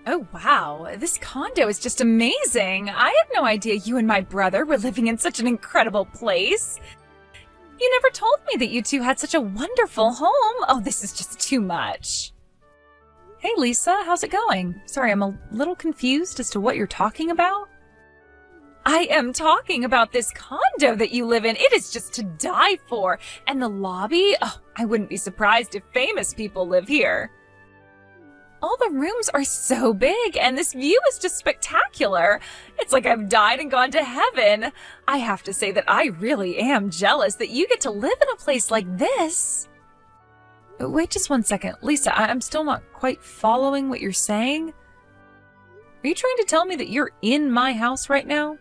Oh wow, this condo is just amazing. I had no idea you and my brother were living in such an incredible place. You never told me that you two had such a wonderful home. Oh, this is just too much. Hey Lisa, how's it going? Sorry, I'm a little confused as to what you're talking about. I am talking about this condo that you live in. It is just to die for. And the lobby? Oh, I wouldn't be surprised if famous people live here. All the rooms are so big, and this view is just spectacular. It's like I've died and gone to heaven. I have to say that I really am jealous that you get to live in a place like this. Wait just one second. Lisa, I'm still not quite following what you're saying. Are you trying to tell me that you're in my house right now?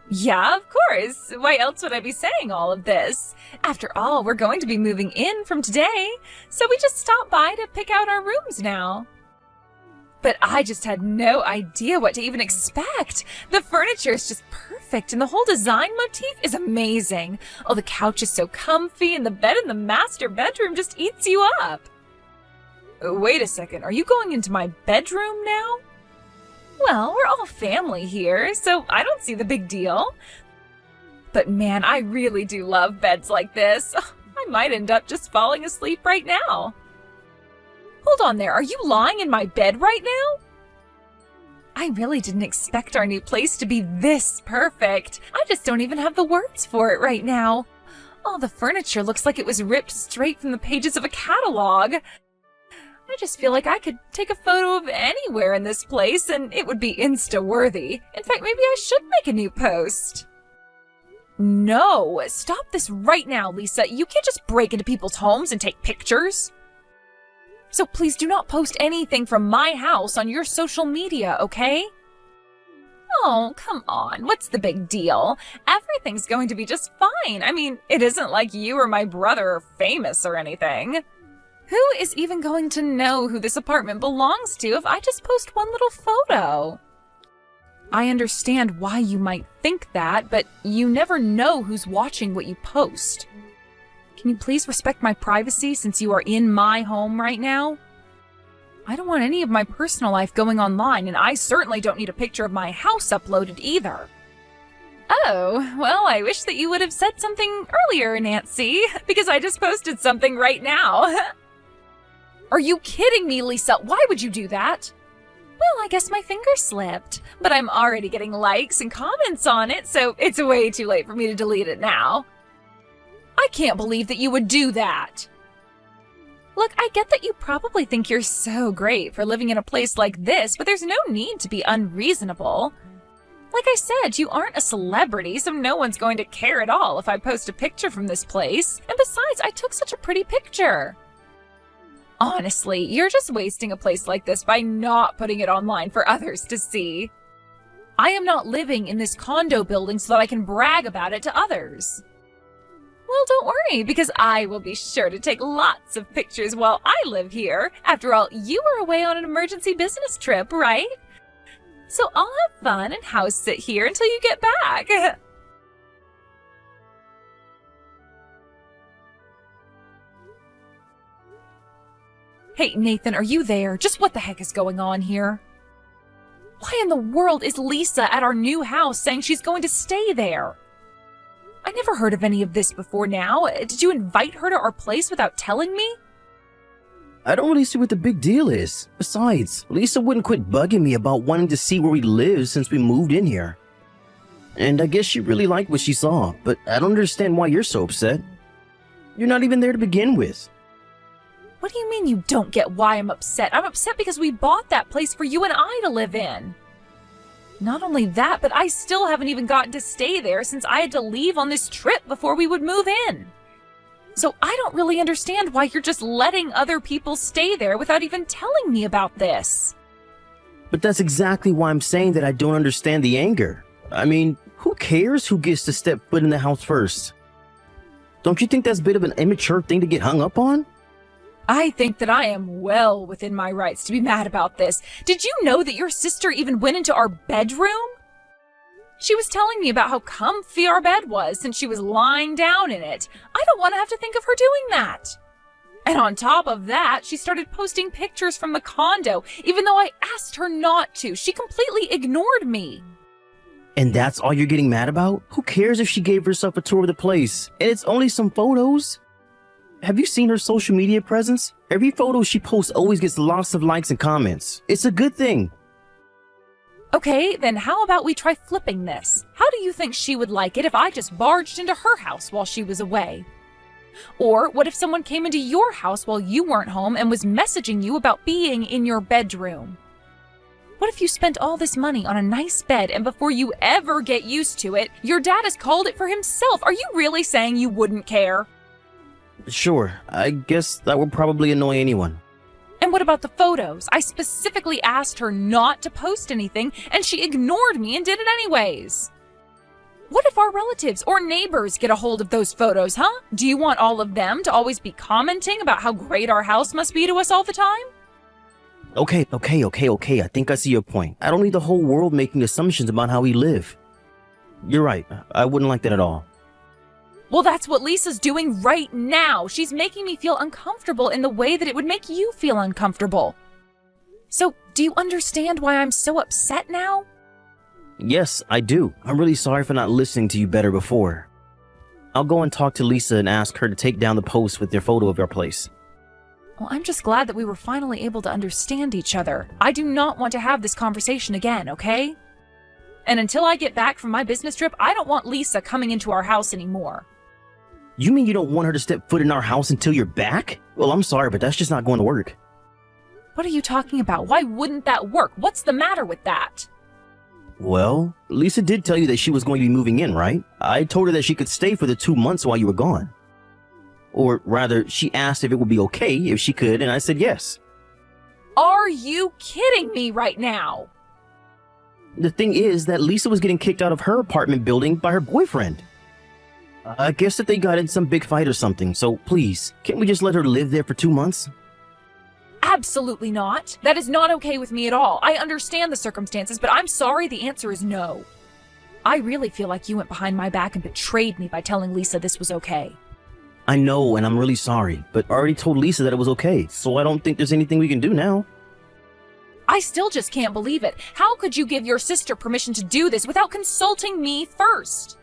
Yeah, of course. Why else would I be saying all of this? After all, we're going to be moving in from today, so we just stopped by to pick out our rooms now. But I just had no idea what to even expect. The furniture is just perfect, and the whole design motif is amazing. Oh, the couch is so comfy, and the bed in the master bedroom just eats you up. Wait a second, are you going into my bedroom now? Well, we're all family here, so I don't see the big deal. But man, I really do love beds like this. I might end up just falling asleep right now. Hold on there, are you lying in my bed right now? I really didn't expect our new place to be this perfect. I just don't even have the words for it right now. All the furniture looks like it was ripped straight from the pages of a catalog. I just feel like I could take a photo of anywhere in this place and it would be Insta-worthy. In fact, maybe I should make a new post. No, stop this right now, Lisa. You can't just break into people's homes and take pictures. So please do not post anything from my house on your social media, okay? Oh, come on. What's the big deal? Everything's going to be just fine. I mean, it isn't like you or my brother are famous or anything. Who is even going to know who this apartment belongs to if I just post one little photo? I understand why you might think that, but you never know who's watching what you post. Can you please respect my privacy since you are in my home right now? I don't want any of my personal life going online, and I certainly don't need a picture of my house uploaded either. Oh, well, I wish that you would have said something earlier, Nancy, because I just posted something right now. Are you kidding me, Lisa? Why would you do that? Well, I guess my finger slipped, but I'm already getting likes and comments on it, so it's way too late for me to delete it now. I can't believe that you would do that. Look, I get that you probably think you're so great for living in a place like this, but there's no need to be unreasonable. Like I said, you aren't a celebrity, so no one's going to care at all if I post a picture from this place. And besides, I took such a pretty picture. Honestly, you're just wasting a place like this by not putting it online for others to see. I am not living in this condo building so that I can brag about it to others. Well, don't worry, because I will be sure to take lots of pictures while I live here. After all, you were away on an emergency business trip, right? So I'll have fun and house sit here until you get back. Hey, Nathan, are you there? Just what the heck is going on here? Why in the world is Lisa at our new house saying she's going to stay there? I never heard of any of this before now. Did you invite her to our place without telling me? I don't really see what the big deal is. Besides, Lisa wouldn't quit bugging me about wanting to see where we live since we moved in here. And I guess she really liked what she saw, but I don't understand why you're so upset. You're not even there to begin with. What do you mean you don't get why I'm upset? I'm upset because we bought that place for you and I to live in. Not only that, but I still haven't even gotten to stay there since I had to leave on this trip before we would move in. So I don't really understand why you're just letting other people stay there without even telling me about this. But that's exactly why I'm saying that I don't understand the anger. I mean, who cares who gets to step foot in the house first? Don't you think that's a bit of an immature thing to get hung up on? I think that I am well within my rights to be mad about this. Did you know that your sister even went into our bedroom? She was telling me about how comfy our bed was since she was lying down in it. I don't want to have to think of her doing that. And on top of that, she started posting pictures from the condo, even though I asked her not to. She completely ignored me. And that's all you're getting mad about? Who cares if she gave herself a tour of the place? And it's only some photos. Have you seen her social media presence? Every photo she posts always gets lots of likes and comments. It's a good thing. Okay, then how about we try flipping this? How do you think she would like it if I just barged into her house while she was away? Or what if someone came into your house while you weren't home and was messaging you about being in your bedroom? What if you spent all this money on a nice bed and before you ever get used to it, your dad has called it for himself? Are you really saying you wouldn't care? Sure, I guess that would probably annoy anyone. And what about the photos? I specifically asked her not to post anything and she ignored me and did it anyways. What if our relatives or neighbors get a hold of those photos, huh? Do you want all of them to always be commenting about how great our house must be to us all the time? Okay. I think I see your point. I don't need the whole world making assumptions about how we live. You're right. I wouldn't like that at all. Well, that's what Lisa's doing right now. She's making me feel uncomfortable in the way that it would make you feel uncomfortable. So, do you understand why I'm so upset now? Yes, I do. I'm really sorry for not listening to you better before. I'll go and talk to Lisa and ask her to take down the post with their photo of our place. Well, I'm just glad that we were finally able to understand each other. I do not want to have this conversation again, okay? And until I get back from my business trip, I don't want Lisa coming into our house anymore. You mean you don't want her to step foot in our house until you're back? Well, I'm sorry, but that's just not going to work. What are you talking about? Why wouldn't that work? What's the matter with that? Well, Lisa did tell you that she was going to be moving in, right? I told her that she could stay for the 2 months while you were gone. Or rather, she asked if it would be okay if she could, and I said yes. Are you kidding me right now? The thing is that Lisa was getting kicked out of her apartment building by her boyfriend. I guess that they got in some big fight or something, so please, can't we just let her live there for 2 months? Absolutely not. That is not okay with me at all. I understand the circumstances, but I'm sorry, the answer is no. I really feel like you went behind my back and betrayed me by telling Lisa this was okay. I know, and I'm really sorry, but I already told Lisa that it was okay, so I don't think there's anything we can do now. I still just can't believe it. How could you give your sister permission to do this without consulting me first?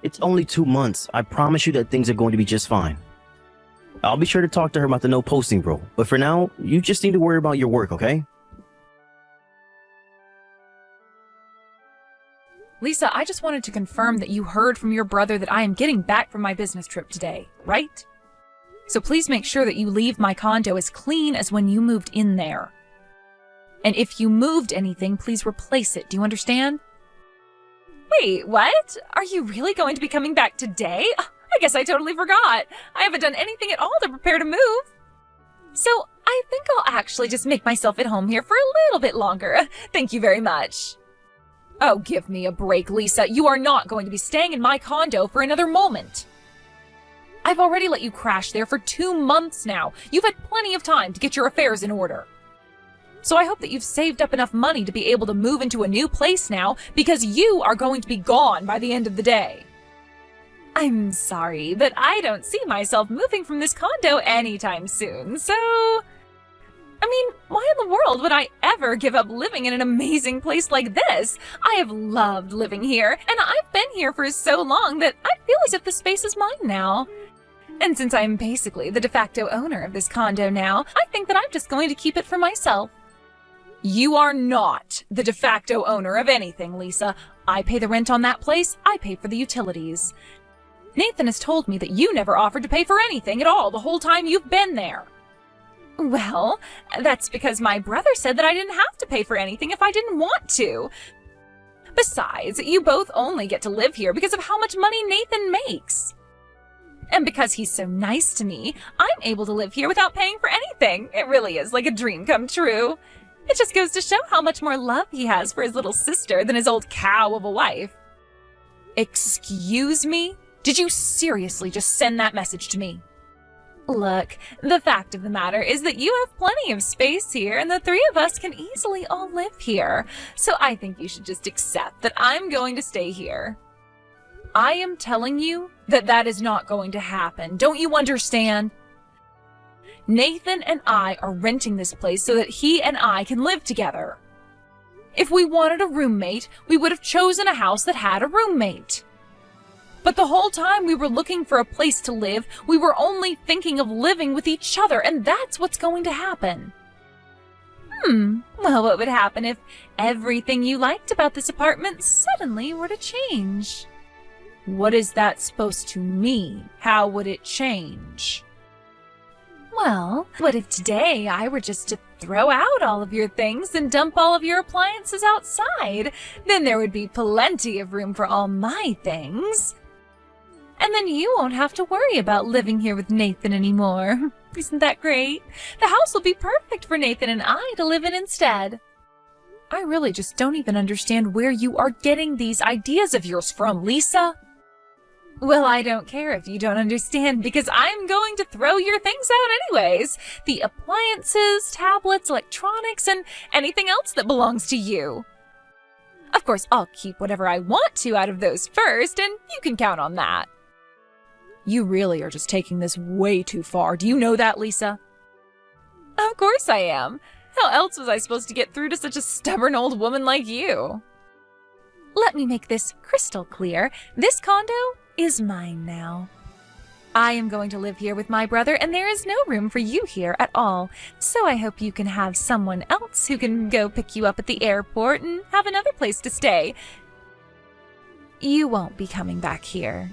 It's only 2 months. I promise you that things are going to be just fine. I'll be sure to talk to her about the no posting rule, but for now, you just need to worry about your work, okay? Lisa, I just wanted to confirm that you heard from your brother that I am getting back from my business trip today, right? So please make sure that you leave my condo as clean as when you moved in there. And if you moved anything, please replace it. Do you understand? Wait, what? Are you really going to be coming back today? I guess I totally forgot. I haven't done anything at all to prepare to move. So I think I'll actually just make myself at home here for a little bit longer. Thank you very much. Oh, give me a break, Lisa. You are not going to be staying in my condo for another moment. I've already let you crash there for 2 months now. You've had plenty of time to get your affairs in order. So I hope that you've saved up enough money to be able to move into a new place now, because you are going to be gone by the end of the day. I'm sorry, but I don't see myself moving from this condo anytime soon, so... I mean, why in the world would I ever give up living in an amazing place like this? I have loved living here, and I've been here for so long that I feel as if the space is mine now. And since I'm basically the de facto owner of this condo now, I think that I'm just going to keep it for myself. You are not the de facto owner of anything, Lisa. I pay the rent on that place, I pay for the utilities. Nathan has told me that you never offered to pay for anything at all the whole time you've been there. Well, that's because my brother said that I didn't have to pay for anything if I didn't want to. Besides, you both only get to live here because of how much money Nathan makes. And because he's so nice to me, I'm able to live here without paying for anything. It really is like a dream come true. It just goes to show how much more love he has for his little sister than his old cow of a wife. Excuse me? Did you seriously just send that message to me? Look, the fact of the matter is that you have plenty of space here, and the three of us can easily all live here. So I think you should just accept that I'm going to stay here. I am telling you that that is not going to happen. Don't you understand? Nathan and I are renting this place so that he and I can live together. If we wanted a roommate, we would have chosen a house that had a roommate. But the whole time we were looking for a place to live, we were only thinking of living with each other, and that's what's going to happen. Well, what would happen if everything you liked about this apartment suddenly were to change? What is that supposed to mean? How would it change? Well, what if today I were just to throw out all of your things and dump all of your appliances outside? Then there would be plenty of room for all my things. And then you won't have to worry about living here with Nathan anymore. Isn't that great? The house will be perfect for Nathan and I to live in instead. I really just don't even understand where you are getting these ideas of yours from, Lisa. Well, I don't care if you don't understand, because I'm going to throw your things out anyways. The appliances, tablets, electronics, and anything else that belongs to you. Of course, I'll keep whatever I want to out of those first, and you can count on that. You really are just taking this way too far. Do you know that, Lisa? Of course I am. How else was I supposed to get through to such a stubborn old woman like you? Let me make this crystal clear. This condo is mine now. I am going to live here with my brother, and there is no room for you here at all. So I hope you can have someone else who can go pick you up at the airport and have another place to stay. You won't be coming back here.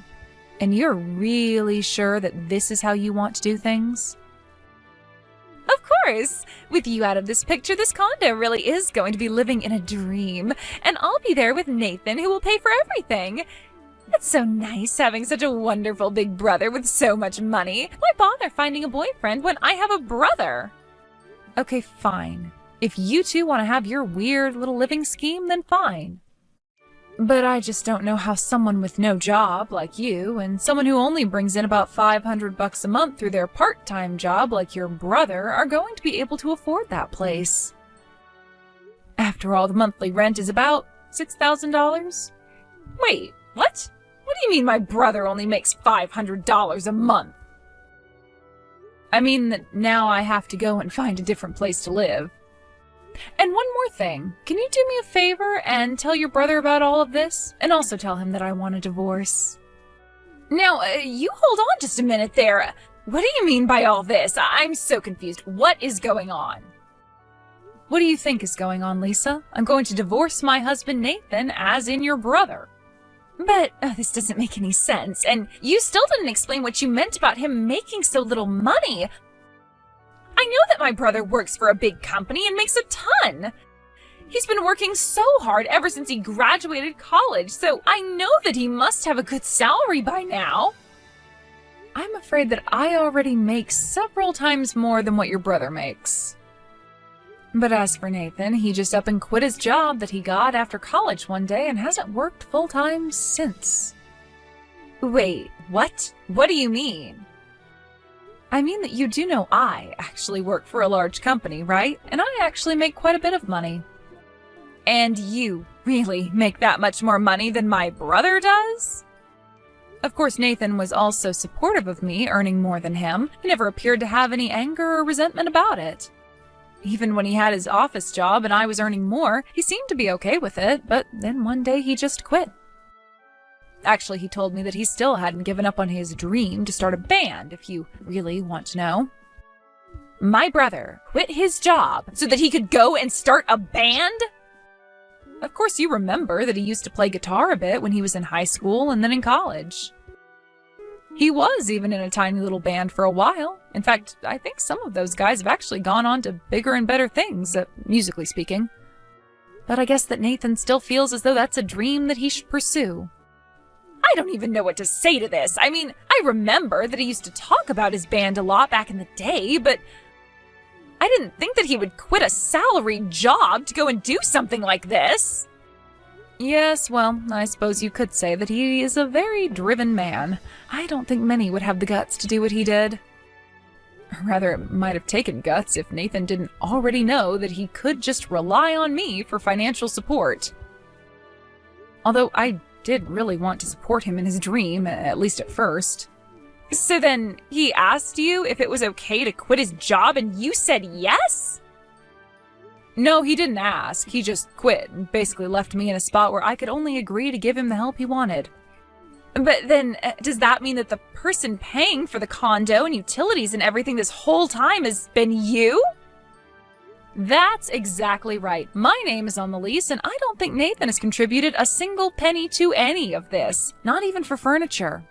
And you're really sure that this is how you want to do things? Of course! With you out of this picture, this condo really is going to be living in a dream. And I'll be there with Nathan, who will pay for everything. It's so nice having such a wonderful big brother with so much money. Why bother finding a boyfriend when I have a brother? Okay, fine. If you two want to have your weird little living scheme, then fine. But I just don't know how someone with no job like you, and someone who only brings in about $500 a month through their part-time job like your brother, are going to be able to afford that place. After all, the monthly rent is about $6,000. Wait, what? What do you mean my brother only makes $500 a month? I mean that now I have to go and find a different place to live. And one more thing, can you do me a favor and tell your brother about all of this? And also tell him that I want a divorce. Now, you hold on just a minute there. What do you mean by all this? I'm so confused. What is going on? What do you think is going on, Lisa? I'm going to divorce my husband Nathan, as in your brother. But this doesn't make any sense, and you still didn't explain what you meant about him making so little money. I know that my brother works for a big company and makes a ton. He's been working so hard ever since he graduated college, so I know that he must have a good salary by now. I'm afraid that I already make several times more than what your brother makes. But as for Nathan, he just up and quit his job that he got after college one day and hasn't worked full-time since. Wait, what? What do you mean? I mean that you do know I actually work for a large company, right? And I actually make quite a bit of money. And you really make that much more money than my brother does? Of course, Nathan was also supportive of me earning more than him. He never appeared to have any anger or resentment about it. Even when he had his office job and I was earning more, he seemed to be okay with it, but then one day he just quit. Actually, he told me that he still hadn't given up on his dream to start a band, if you really want to know. My brother quit his job so that he could go and start a band? Of course, you remember that he used to play guitar a bit when he was in high school and then in college. He was even in a tiny little band for a while. In fact, I think some of those guys have actually gone on to bigger and better things, musically speaking. But I guess that Nathan still feels as though that's a dream that he should pursue. I don't even know what to say to this. I mean, I remember that he used to talk about his band a lot back in the day, but I didn't think that he would quit a salaried job to go and do something like this. Yes, well, I suppose you could say that he is a very driven man. I don't think many would have the guts to do what he did. Or rather, it might have taken guts if Nathan didn't already know that he could just rely on me for financial support. Although I did really want to support him in his dream, at least at first. So then he asked you if it was okay to quit his job and you said yes? No, he didn't ask. He just quit and basically left me in a spot where I could only agree to give him the help he wanted. But then, does that mean that the person paying for the condo and utilities and everything this whole time has been you? That's exactly right. My name is on the lease, and I don't think Nathan has contributed a single penny to any of this, not even for furniture.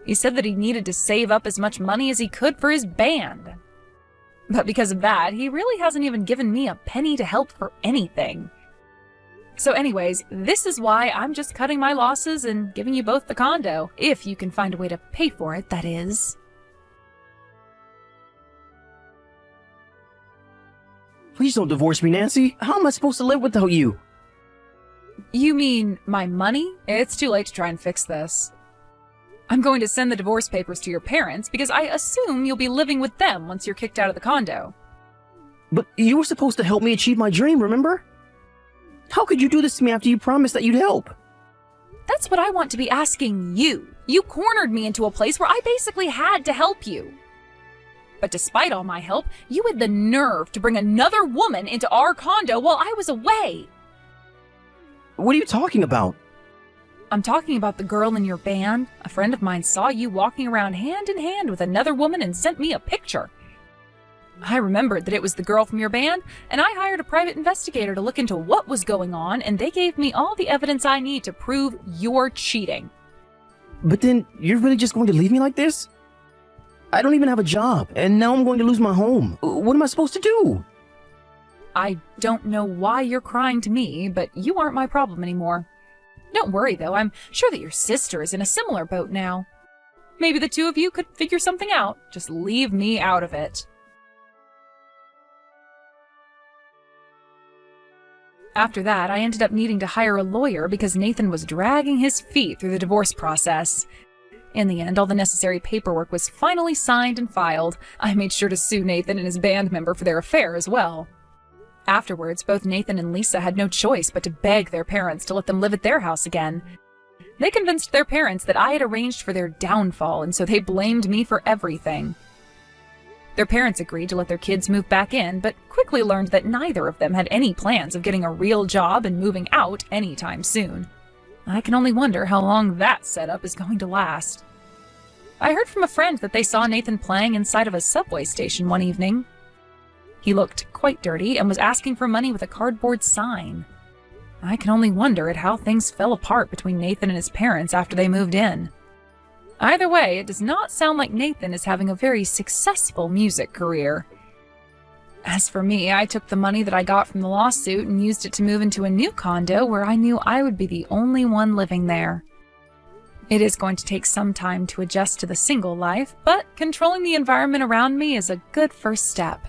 He said that he needed to save up as much money as he could for his band. But because of that, he really hasn't even given me a penny to help for anything. So anyways, this is why I'm just cutting my losses and giving you both the condo, if you can find a way to pay for it, that is. Please don't divorce me, Nancy. How am I supposed to live without you? You mean my money? It's too late to try and fix this. I'm going to send the divorce papers to your parents because I assume you'll be living with them once you're kicked out of the condo. But you were supposed to help me achieve my dream, remember? How could you do this to me after you promised that you'd help? That's what I want to be asking you. You cornered me into a place where I basically had to help you. But despite all my help, you had the nerve to bring another woman into our condo while I was away. What are you talking about? I'm talking about the girl in your band. A friend of mine saw you walking around hand in hand with another woman and sent me a picture. I remembered that it was the girl from your band, and I hired a private investigator to look into what was going on, and they gave me all the evidence I need to prove you're cheating. But then, you're really just going to leave me like this? I don't even have a job, and now I'm going to lose my home. What am I supposed to do? I don't know why you're crying to me, but you aren't my problem anymore. Don't worry, though. I'm sure that your sister is in a similar boat now. Maybe the two of you could figure something out. Just leave me out of it. After that, I ended up needing to hire a lawyer because Nathan was dragging his feet through the divorce process. In the end, all the necessary paperwork was finally signed and filed. I made sure to sue Nathan and his band member for their affair as well. Afterwards, both Nathan and Lisa had no choice but to beg their parents to let them live at their house again. They convinced their parents that I had arranged for their downfall, and so they blamed me for everything. Their parents agreed to let their kids move back in, but quickly learned that neither of them had any plans of getting a real job and moving out anytime soon. I can only wonder how long that setup is going to last. I heard from a friend that they saw Nathan playing inside of a subway station one evening. He looked quite dirty and was asking for money with a cardboard sign. I can only wonder at how things fell apart between Nathan and his parents after they moved in. Either way, it does not sound like Nathan is having a very successful music career. As for me, I took the money that I got from the lawsuit and used it to move into a new condo where I knew I would be the only one living there. It is going to take some time to adjust to the single life, but controlling the environment around me is a good first step.